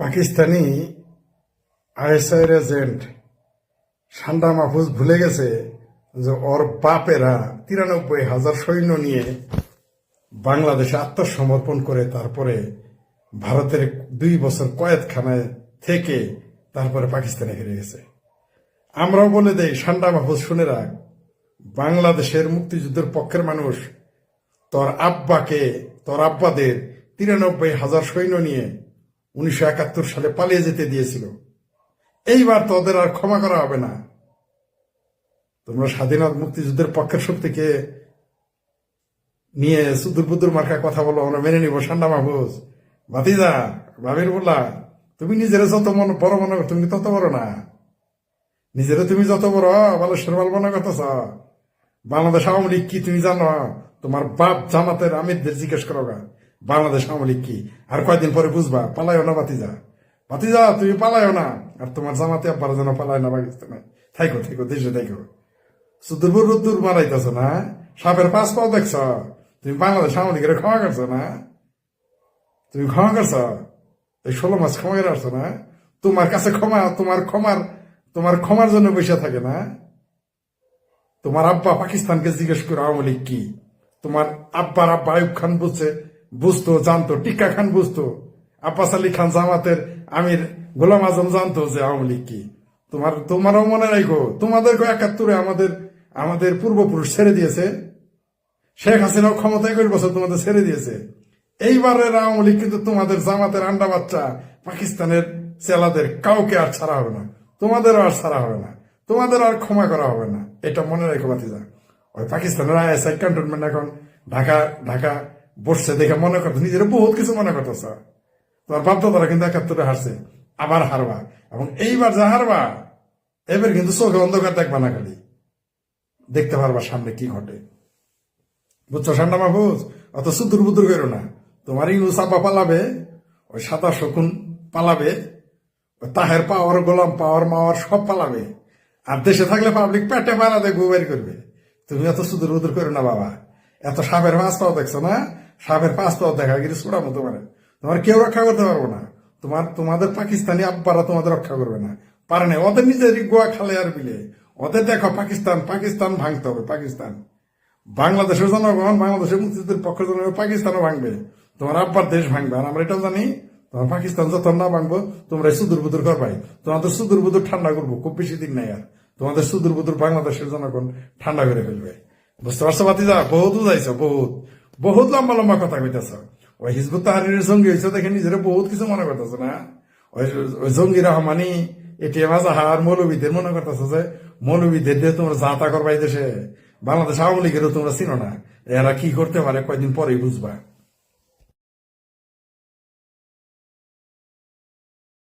Pakistani আইএসআইয়ের agent সান্ডা মাহফুজ ভুলে গেছে যে ওর বাপেরা ৯৩,০০০ সৈন্য নিয়ে বাংলাদেশে আত্মসমর্পণ করে তারপরে ভারতের ২ বছর কয়েদখানায় থেকে তারপরে পাকিস্তানে হেরে গেছে। আমরাও বলে দেই, সান্ডা মাহফুজ শুনে রাখ, বাংলাদেশের মুক্তিযুদ্ধের পক্ষের মানুষ তোর আব্বাদের ৯৩,০০০ সৈন্য নিয়ে ১৯৭১ সালে পালিয়ে যেতে দিয়েছিল। এইবার তোদের আর ক্ষমা করা হবে না। তোমরা স্বাধীনতা মুক্তিযুদ্ধের পক্ষের শক্তিকে নিয়ে সুদূর বুদুর মার্কা কথা বলো, আমরা মেনে নিব। সান্ডা মাহফুজ ভাতিজা, ভাবির বললা, তুমি নিজেরা যত বড় মনে করো, তুমি তত বড় না। নিজেরা তুমি যত বড় বালেশ্বর বাল মনে করতেছ। বাংলাদেশ আওয়ামী লীগ কি তুমি জানো? তোমার বাপ জামাতের আমিরদের জিজ্ঞেস করো গা বাংলাদেশ আওয়ামী লীগ কি। আর কয়দিন পরে বুঝবা। পালাইও না ভাতিজা, তুমি পালাইও না। আর তোমার জামাতে আব্বারা যেন পালায় না পাকিস্তানে। থাইকো দেশে থাইকো। সুদূর রুদ্দুর মারাইতেছ না, সাপের পাঁচ পাও দেখছ। তুমি বাংলাদেশ আওয়ামী লীগের ক্ষমা করছো না? তুমি ক্ষমা করছ? এই ১৬ মাস ক্ষমা করে আসছো না? তোমার কাছে ক্ষমা, তোমার ক্ষমার জন্য বসে থাকে না? তোমার আব্বা পাকিস্তানকে জিজ্ঞেস করো আওয়ামী লীগ কি। তোমার আব্বার আব্বা আয়ুব খান বুঝতো, জানতো। টিক্কা খান বুঝতো। আব্বাস আলী খান জামাতের আমির গোলাম আজম জানতো যে আওয়ামী লীগ কি। তোমারও মনে রাখো, তোমাদেরকে ৭১-এ আমাদের পূর্বপুরুষ ছেড়ে দিয়েছে। শেখ হাসিনাও ক্ষমতায় ২১ বছর তোমাদের ছেড়ে দিয়েছে। এইবারের আওয়ামী লীগ কিন্তু তোমাদের জামাতের আন্ডা বাচ্চা পাকিস্তানের চেলাদের কাউকে আর ছাড়া হবে না। তোমাদেরও আর ছাড়া হবে না। তোমাদের আর ক্ষমা করা হবে না। এটা মনে রেখো ভাতিজা। ওই পাকিস্তানের আইএসআই ক্যান্টনমেন্ট এখন ঢাকা বসছে দেখে মনে করতো নিজের বহুত কিছু মনে করতেছ। তোমার বাপদাদারা কিন্তু ৭১-এ হারছে, আবার হারবা। এবং এইবার যা হারবা, এবার কিন্তু চোখে অন্ধকার দেখবা না, খালি দেখতে পারবা সামনে কি ঘটে। বুঝছো সান্ডা মাহফুজ? অত সুদূর বুদুর করো না। তোমার ইউনুস আব্বা পালাবে, ওই ২৭ শকুন পালাবে, তাহের পাওয়ার, গোলাম পাওয়ার, মাওয়ার সব পালাবে। আর দেশে থাকলে পাবলিক পেটে মারা দেখবো বের করবে। তুমি এত সুদূর বুদুর করো না বাবা। এত সাপের পাঁচ পাও দেখছো না? সাপের পাঁচ পাও দেখা গেলে ছোড়াবো তোমার কেউ রক্ষা করতে পারবো না। তোমাদের পাকিস্তানি আব্বারা তোমাদের রক্ষা করবে না, পারে না। ওদের নিজেরই গোয়া খালে আর বিলে। ওদের দেখো পাকিস্তান ভাঙতে হবে। বাংলাদেশের জনগণ, বাংলাদেশের মুক্তিযুদ্ধের পক্ষের জনগণ পাকিস্তানও ভাঙবে। তোমার আব্বার দেশ ভাঙবে। আর আমরা এটাও জানি, তোমার পাকিস্তান যত না ভাঙবো, তোমরা সুদূর বুদুর করবাই। তোমাদের সুদূর বুদুর ঠান্ডা করবো, খুব বেশি দিন নাই আর। তোমাদের সুদূর বুদুর বাংলাদেশের জনগণ ঠান্ডা করে ফেলবে। বুঝতে পারছো ভাতিজা? বহুত উজাইছ, বহুত লম্বা কথা কইতেছ। ওই হিজবুত তাহরিরের জঙ্গি হয়েছে দেখে নিজেরা বহুত কিছু মনে করতেছ না? ওই জঙ্গি রহমানি, এটিএম আজাহার, মৌলবীদের মনে করতেছ যে মৌলবীদের দিয়ে তোমরা যাতা করবা এই দেশে। বাংলাদেশ আওয়ামী লীগেরও তোমরা চিনো না। এরা কি করতে পারে কয়দিন পরেই বুঝবা।